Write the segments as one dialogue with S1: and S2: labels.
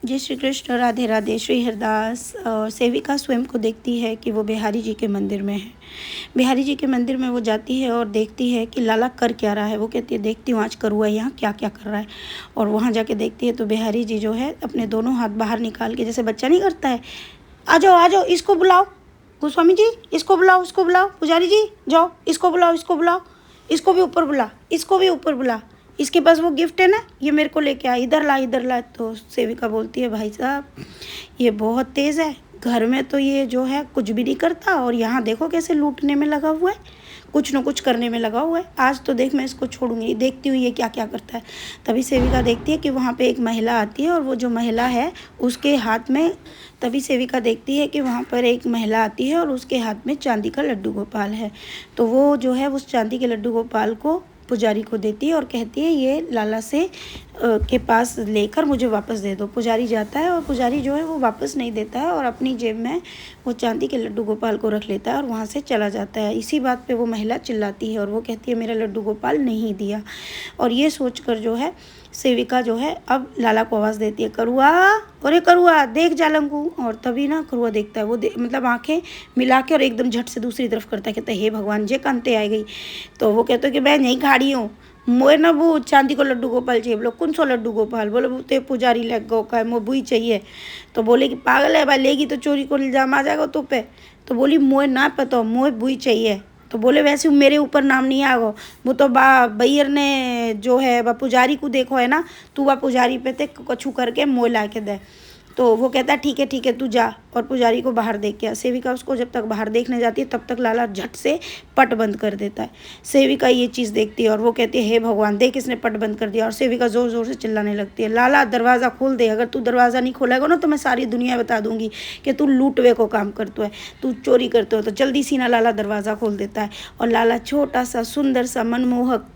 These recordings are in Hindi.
S1: जय श्री कृष्ण, राधे राधे। श्री हरदास और सेविका स्वयं को देखती है कि वो बिहारी जी के मंदिर में है। बिहारी जी के मंदिर में वो जाती है और देखती है कि लाला कर क्या रहा है। वो कहती है देखती हूँ आज करुआ यहाँ क्या क्या कर रहा है। और वहाँ जाके देखती है तो बिहारी जी जो है अपने दोनों हाथ बाहर निकाल के, जैसे बच्चा नहीं करता है, आ जाओ इसको बुलाओ, गोस्वामी जी इसको बुलाओ, पुजारी जी जाओ इसको बुलाओ, इसको भी ऊपर बुला, इसको भी ऊपर बुला, इसके पास वो गिफ्ट है ना, ये मेरे को लेके आ, इधर ला। तो सेविका बोलती है भाई साहब ये बहुत तेज़ है, घर में तो ये जो है कुछ भी नहीं करता और यहाँ देखो कैसे लूटने में लगा हुआ है, कुछ न कुछ करने में लगा हुआ है। आज तो देख मैं इसको छोड़ूंगी, देखती हूँ ये क्या क्या करता है। तभी सेविका देखती है कि वहाँ पे एक महिला आती है और वो जो महिला है उसके हाथ में, तभी सेविका देखती है कि वहाँ पर एक महिला आती है और उसके हाथ में चांदी का लड्डू गोपाल है। तो वो जो है उस चांदी के लड्डू गोपाल को पुजारी को देती है और कहती है ये लाला से के पास लेकर मुझे वापस दे दो। पुजारी जाता है और पुजारी जो है वो वापस नहीं देता है और अपनी जेब में वो चांदी के लड्डू गोपाल को रख लेता है और वहाँ से चला जाता है। इसी बात पे वो महिला चिल्लाती है और वो कहती है मेरा लड्डू गोपाल नहीं दिया। और ये सोचकर जो है सेविका जो है अब लाला को आवाज़ देती है, करुआ, अरे करुआ देख जालंगू। और तभी ना करुआ देखता है, वो मतलब आंखें मिला के और एकदम झट से दूसरी तरफ करता है, कहता है हे भगवान जे कांते आ गई। तो वो कहते कि मैं यहीं खड़ी हूँ, मोए ना वो चांदी को लड्डू गोपाल चाहिए। बोलो कौन सो लड्डू गोपाल? बोले वो तो पुजारी लग गो का है, बुई चाहिए। तो बोले कि पागल है भाई, लेगी तो चोरी को इल्जाम आ जाएगा तो पे। तो बोली मोए ना पता, मोए बुई चाहिए। तो बोले वैसे मेरे ऊपर नाम नहीं आगो, वो तो बैयर ने जो है बा पुजारी को देखो है ना, तू बा पुजारी पे ते कछु करके मोए ला के दे। तो वो कहता है ठीक है तू जा और पुजारी को बाहर देख के आ। सेविका उसको जब तक बाहर देखने जाती है तब तक लाला झट से पट बंद कर देता है। सेविका ये चीज़ देखती है और वो कहती है हे भगवान देख इसने पट बंद कर दिया। और सेविका ज़ोर ज़ोर से चिल्लाने लगती है, लाला दरवाज़ा खोल दे, अगर तू दरवाज़ा नहीं खोलेगा ना तो मैं सारी दुनिया बता दूंगी कि तू लूटवे को काम करते है, तू चोरी करते हो। तो जल्दी सी ना लाला दरवाज़ा खोल देता है और लाला छोटा सा सुंदर सा मनमोहक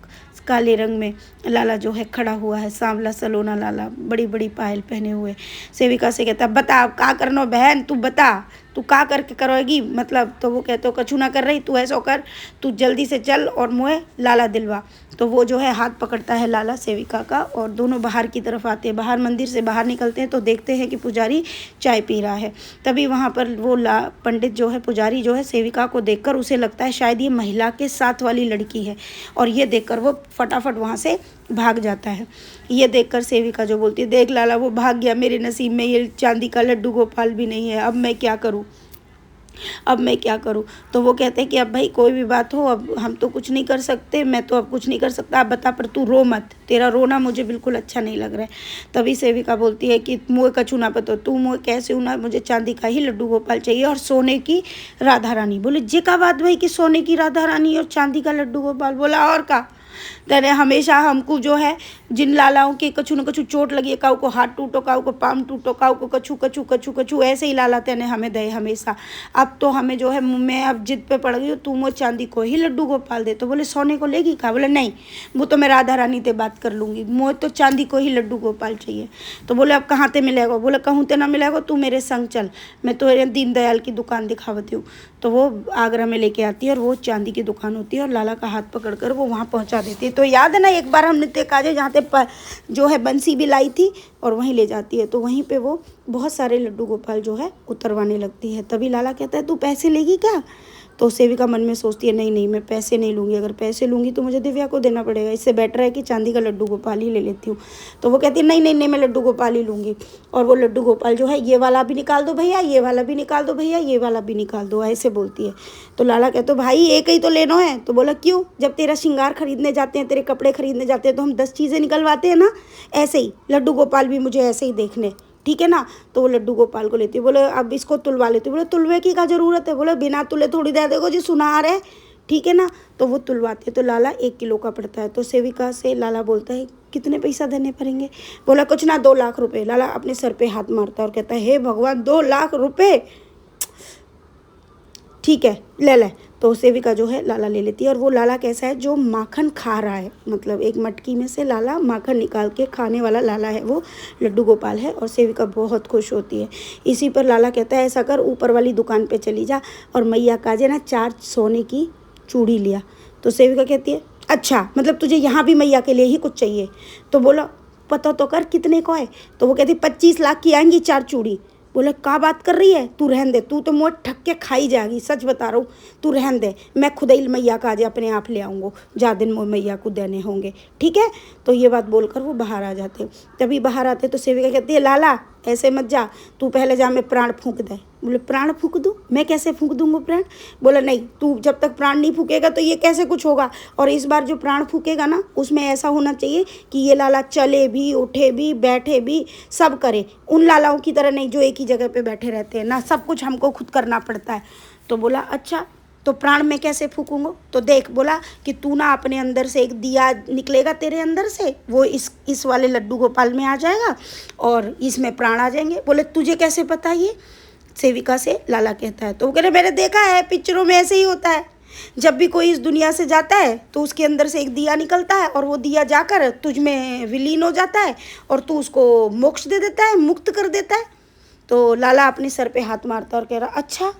S1: काले रंग में लाला जो है खड़ा हुआ है, सांवला सलोना लाला, बड़ी बड़ी पायल पहने हुए। सेविका से कहता बता का करनो बहन, तू बता तू का करके करोगी मतलब। तो वो कहते हो कछु ना कर रही, तू ऐसा कर, तू जल्दी से चल और मुझे लाला दिलवा। तो वो जो है हाथ पकड़ता है लाला सेविका का और दोनों बाहर की तरफ आते हैं। बाहर मंदिर से बाहर निकलते हैं तो देखते हैं कि पुजारी चाय पी रहा है। तभी वहाँ पर वो पंडित जो है, पुजारी जो है, सेविका को देखकर उसे लगता है शायद ये महिला के साथ वाली लड़की है और ये देखकर वो फटाफट वहाँ से भाग जाता है। ये देखकर सेविका जो बोलती है देख लाला वो भाग गया, मेरे नसीब में ये चांदी का लड्डू गोपाल भी नहीं है, अब मैं क्या करूँ। तो वो कहते हैं कि अब भाई कोई भी बात हो, अब हम तो कुछ नहीं कर सकते, मैं तो अब कुछ नहीं कर सकता, अब बता पर तू रो मत, तेरा रोना मुझे बिल्कुल अच्छा नहीं लग रहा है। तभी सेविका बोलती है कि मुझे कछु ना पता, तू मुझे कैसे होना, मुझे चांदी का ही लड्डू गोपाल चाहिए और सोने की राधा रानी। बोले जे का बात भाई कि सोने की राधा रानी और चांदी का लड्डू गोपाल? बोला और का तेने हमेशा हमको जो है जिन लालाओं के कछु न कछु चोट लगी है, काऊ को हाथ टूटो, काऊ को पाम टूटो, काऊ को कछु ऐसे ही लाला तेने हमें दे हमेशा। अब तो हमें जो है मैं अब जिद पे पड़ गई हूँ, तू मुझे चांदी को ही लड्डू गोपाल दे। तो बोले सोने को लेगी का? बोले नहीं, वो तो मैं राधा रानी से बात कर लूँगी, मुझे तो चांदी को ही लड्डू गोपाल चाहिए। तो बोले अब कहाँ ते मिलेगा? बोले कहूँ ते ना मिलेगा, तू मेरे संग चल, मैं तो दीनदयाल की दुकान दिखावती हूँ। तो वो आगरा में लेके आती है और वो चांदी की दुकान होती है और लाला का हाथ पकड़कर वो वहाँ पहुँचा देती है। तो याद है ना एक बार हमने देखा जहाँ पे जो है बंसी भी लाई थी और वहीं ले जाती है, तो वहीं पे वो बहुत सारे लड्डू गोपाल जो है उतरवाने लगती है। तभी लाला कहता है तू पैसे लेगी क्या? तो सेविका मन में सोचती है नहीं मैं पैसे नहीं लूँगी, अगर पैसे लूँगी तो मुझे दिव्या को देना पड़ेगा, इससे बेटर है कि चांदी का लड्डू गोपाल ही ले लेती हूँ। तो वो कहती है नहीं मैं लड्डू गोपाल ही लूँगी। और वो लड्डू गोपाल जो है ये वाला भी निकाल दो भैया, ये वाला भी निकाल दो भैया, ये वाला भी निकाल दो, ऐसे बोलती है। तो लाला कहते भाई एक ही तो लेना है। तो बोला क्यों? जब तेरा श्रृंगार खरीदने जाते हैं, तेरे कपड़े खरीदने जाते हैं तो हम 10 चीज़ें निकलवाते हैं ना, ऐसे ही लड्डू गोपाल भी मुझे ऐसे ही देखने, ठीक है ना। तो वो लड्डू गोपाल को लेती है, बोले अब इसको तुलवा लेती है। बोले तुलवे की क्या ज़रूरत है? बोले बिना तुले थोड़ी दे देखो जी सुनार है, ठीक है ना। तो वो तुलवाते हैं तो लाला 1 किलो का पड़ता है। तो सेविका से लाला बोलता है कितने पैसा देने पड़ेंगे? बोला कुछ ना 2 लाख रुपए। लाला अपने सर पे हाथ मारता है और कहता है हे भगवान 2 लाख रुपए, ठीक है ले। तो सेविका जो है लाला ले लेती है और वो लाला कैसा है जो माखन खा रहा है, मतलब एक मटकी में से लाला माखन निकाल के खाने वाला लाला है, वो लड्डू गोपाल है। और सेविका बहुत खुश होती है। इसी पर लाला कहता है ऐसा कर ऊपर वाली दुकान पे चली जा और मैया काजे ना 4 सोने की चूड़ी लिया। तो सेविका कहती है अच्छा मतलब तुझे यहाँ भी मैया के लिए ही कुछ चाहिए? तो बोला पता तो कर कितने को है। तो वो कहती 25 लाख की आएंगी 4 चूड़ी। बोले क्या बात कर रही है, तू रहन दे, तू तो मुँह ठक के खाई जाएगी, सच बता रहा हूँ, तू रहन दे, मैं खुद ही मैया का आज अपने आप ले आऊँगा, जा दिन मुँह मैया को देने होंगे, ठीक है। तो ये बात बोलकर वो बाहर आ जाते। तभी बाहर आते तो सेविका कहती है लाला ऐसे मत जा, तू पहले जा मैं प्राण फूंक दे। बोले प्राण फूंक दूँ, मैं कैसे फूंक दूँगा प्राण। बोला नहीं, तू जब तक प्राण नहीं फूकेगा तो ये कैसे कुछ होगा। और इस बार जो प्राण फूकेगा ना उसमें ऐसा होना चाहिए कि ये लाला चले भी, उठे भी, बैठे भी, सब करे, उन लालाओं की तरह नहीं जो एक ही जगह पे बैठे रहते हैं ना, सब कुछ हमको खुद करना पड़ता है। तो बोला अच्छा तो प्राण में कैसे फूकूंगा। तो देख बोला कि तू ना अपने अंदर से एक दिया निकलेगा तेरे अंदर से, वो इस वाले लड्डू गोपाल में आ जाएगा और इसमें प्राण आ जाएंगे। बोले तुझे कैसे पता ये, सेविका से लाला कहता है। तो वो कह रहे मैंने देखा है, पिक्चरों में ऐसे ही होता है, जब भी कोई इस दुनिया से जाता है तो उसके अंदर से एक दिया निकलता है और वो दिया जाकर तुझ में विलीन हो जाता है और तू उसको मोक्ष दे देता है, मुक्त कर देता है। तो लाला अपने सर पे हाथ मारता और कह रहा अच्छा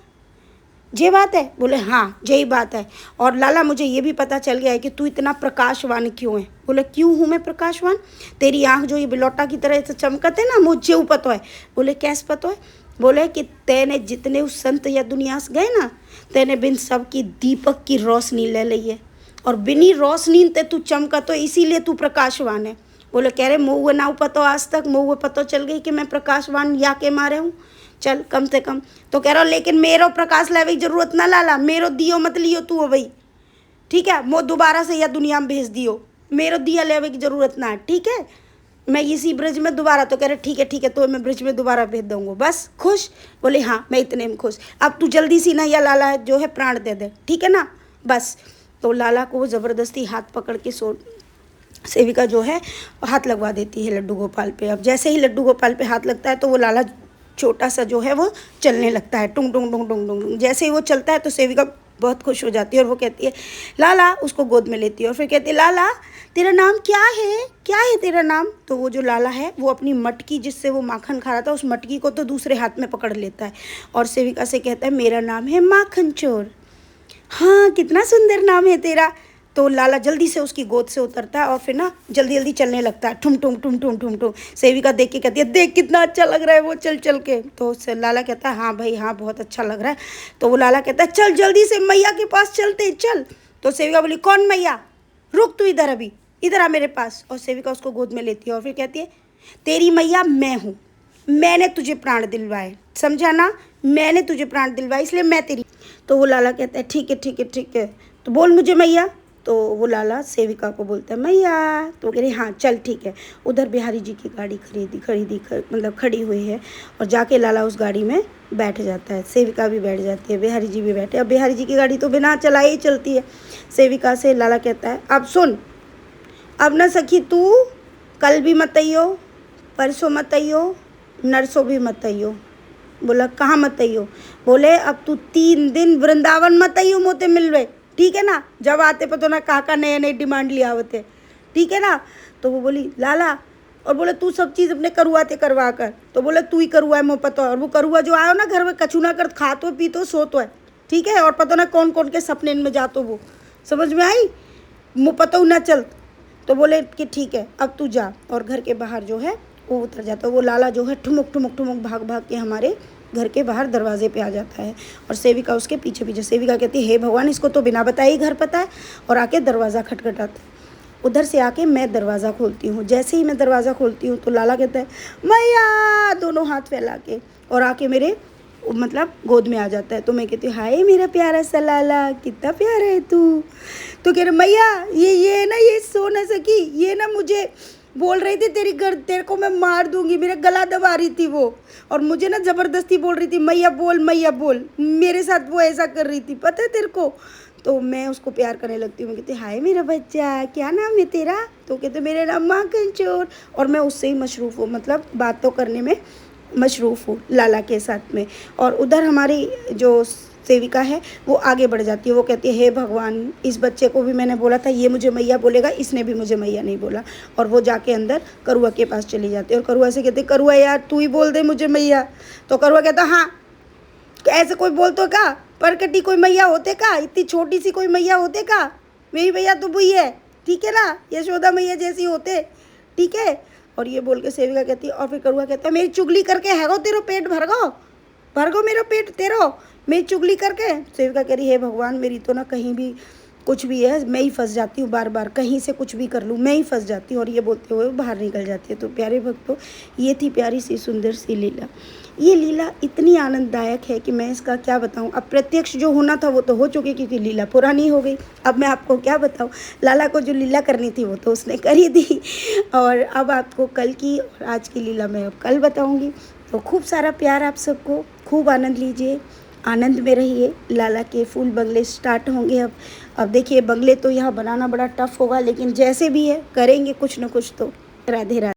S1: ये बात है। बोले हाँ यही बात है। और लाला मुझे ये भी पता चल गया है कि तू इतना प्रकाशवान क्यों है। बोले क्यों हूँ मैं प्रकाशवान, तेरी आँख जो ये बिलौटा की तरह से चमकते ना, मुझे पता है। बोले कैसे पता है। बोले कि तेने जितने उस संत या दुनिया से गए ना, तेने बिन सब की दीपक की रोशनी ले ली है और बिनी रोशनी ते तू चमका, तो इसीलिए तू प्रकाशवान है। बोले कह रहे मुँह ना पतो आज तक, मुँह पता चल गई कि मैं प्रकाशवान या के मारे हूँ, चल कम से कम। तो कह रहा लेकिन मेरो प्रकाश लावे की जरूरत ना लाला, मेरो दियो मत लियो तू हो भाई, ठीक है, मो दोबारा से या दुनिया में भेज दियो, मेरो दिया लेवे की जरूरत ना है, ठीक है, मैं इसी ब्रिज में दोबारा। तो कह रहे ठीक है तो मैं ब्रिज में दोबारा भेज दूँगा, बस खुश। बोले हाँ मैं इतने में खुश, अब तू जल्दी सी ना या लाला जो है प्राण दे दे, ठीक है ना बस। तो लाला को ज़बरदस्ती हाथ पकड़ के सेविका जो है हाथ लगवा देती है लड्डू गोपाल पे। अब जैसे ही लड्डू गोपाल पे हाथ लगता है तो वो लाला छोटा सा जो है वो चलने लगता है, टुंग टुंग टुंग टुंग टुंग। जैसे ही वो चलता है तो सेविका बहुत खुश हो जाती है और वो कहती है लाला, उसको गोद में लेती है और फिर कहती है लाला तेरा नाम क्या है, क्या है तेरा नाम। तो वो जो लाला है वो अपनी मटकी जिससे वो माखन खा रहा था उस मटकी को तो दूसरे हाथ में पकड़ लेता है और सेविका से कहता है मेरा नाम है माखन चोर। हाँ कितना सुंदर नाम है तेरा। तो लाला जल्दी से उसकी गोद से उतरता है और फिर ना जल्दी जल्दी चलने लगता है, ठुम ठुम ठुम ठुम ठुम ठुम। सेविका देख के कहती है देख कितना अच्छा लग रहा है वो चल चल के। तो लाला कहता है हाँ भाई हाँ बहुत अच्छा लग रहा है। तो वो लाला कहता है चल जल्दी से मैया के पास चलते चल। तो सेविका बोली कौन मैया, रुक तू इधर, अभी इधर आ मेरे पास। और सेविका उसको गोद में लेती है और फिर कहती है तेरी मैया मैं हूँ, मैंने तुझे प्राण दिलवाए, समझा ना, मैंने तुझे प्राण दिलवाए इसलिए मैं तेरी। तो वो लाला कहता है ठीक है ठीक है ठीक है, तो बोल मुझे मैया। तो वो लाला सेविका को बोलता है मैया। तो कह रही हाँ चल ठीक है। उधर बिहारी जी की गाड़ी मतलब खड़ी हुई है और जाके लाला उस गाड़ी में बैठ जाता है, सेविका भी बैठ जाती है, बिहारी जी भी बैठे। अब बिहारी जी की गाड़ी तो बिना चलाए ही चलती है। सेविका से लाला कहता है अब सुन, अब ना सखी तू कल भी मत आइयो, परसों मत आइयो, नरसों भी मत आइयो। बोला कहाँ मत आइयो। बोले अब तू 3 दिन वृंदावन मत आइयो मोते मिलवे, ठीक है ना, जब आते पतो ना काका नए नए डिमांड लिया होते, ठीक है ना। तो वो बोली लाला, और बोले तू सब चीज़ अपने करुआते करवा कर। तो बोले तू ही करुआ है मो पता, और वो करुआ जो आयो ना घर में कछु ना कर, खातो पीतो सोतो है, ठीक है, और पता ना कौन कौन के सपने में जातो, वो समझ में आई, मो पतो ना चल। तो बोले कि ठीक है अब तू जा, और घर के बाहर जो है वो उतर जाता है। वो लाला जो है ठुमुक ठुमुक ठुमुक भाग भाग के हमारे घर के बाहर दरवाजे पे आ जाता है और सेविका उसके पीछे पीछे। सेविका कहती है हे भगवान इसको तो बिना बताए ही घर पता है, और आके दरवाज़ा खटखटाता है। उधर से आके मैं दरवाज़ा खोलती हूँ। जैसे ही मैं दरवाज़ा खोलती हूँ तो लाला कहता है मैया, दोनों हाथ फैला के, और आके मेरे मतलब गोद में आ जाता है। तो मैं कहती हूँ हाय मेरा प्यारा सा लाला, कितना प्यारा है तू। तो कह रहे मैया ये ना ये सो ना सकी, ये ना मुझे बोल रही थी तेरे को मैं मार दूंगी, मेरा गला दबा रही थी वो, और मुझे ना ज़बरदस्ती बोल रही थी मैया बोल, मेरे साथ वो ऐसा कर रही थी, पता है तेरे को। तो मैं उसको प्यार करने लगती हूँ। मैं कहती हाय मेरा बच्चा, क्या नाम है तेरा। तो कहते मेरा नाम माखन चोर। और मैं उससे ही मशरूफ़ हूँ, मतलब बातों करने में मशरूफ़ हूँ लाला के साथ में। और उधर हमारी जो सेविका है वो आगे बढ़ जाती है। वो कहती है हे भगवान, इस बच्चे को भी मैंने बोला था ये मुझे मैया बोलेगा, इसने भी मुझे मैया नहीं बोला। और वो जाके अंदर करुआ के पास चली जाती है और करुआ से कहते करुआ यार तू ही बोल दे मुझे मैया। तो करुआ कहता हाँ ऐसे कोई बोल तो का, परकटी कोई मैया होते का, इतनी छोटी सी कोई मैया होते का, मेरी मैया तो वही है, ठीक है ना, यशोदा मैया जैसी होते, ठीक है। और ये बोल के सेविका कहती है, और फिर कड़ुआ कहता है मेरी चुगली करके हैगो तेरो पेट भरगो मेरा पेट तेरो, मेरी चुगली करके। सेविका कह रही है भगवान मेरी तो ना कहीं भी कुछ भी है मैं ही फंस जाती हूँ, बार बार कहीं से कुछ भी कर लूँ मैं ही फंस जाती हूँ। और ये बोलते हुए बाहर निकल जाती है। तो प्यारे भक्तों, ये थी प्यारी सी सुंदर सी लीला। ये लीला इतनी आनंददायक है कि मैं इसका क्या बताऊँ। अब प्रत्यक्ष जो होना था वो तो हो चुकी, क्योंकि लीला पुरानी हो गई। अब मैं आपको क्या बताऊँ, लाला को जो लीला करनी थी वो तो उसने कर ही दी, और अब आपको कल की और आज की लीला मैं अब कल बताऊँगी। तो खूब सारा प्यार आप सबको, खूब आनंद लीजिए, आनंद में रहिए। लाला के फूल बंगले स्टार्ट होंगे अब देखिए बंगले तो यहाँ बनाना बड़ा टफ होगा, लेकिन जैसे भी है करेंगे कुछ न कुछ तो। राधे राधे।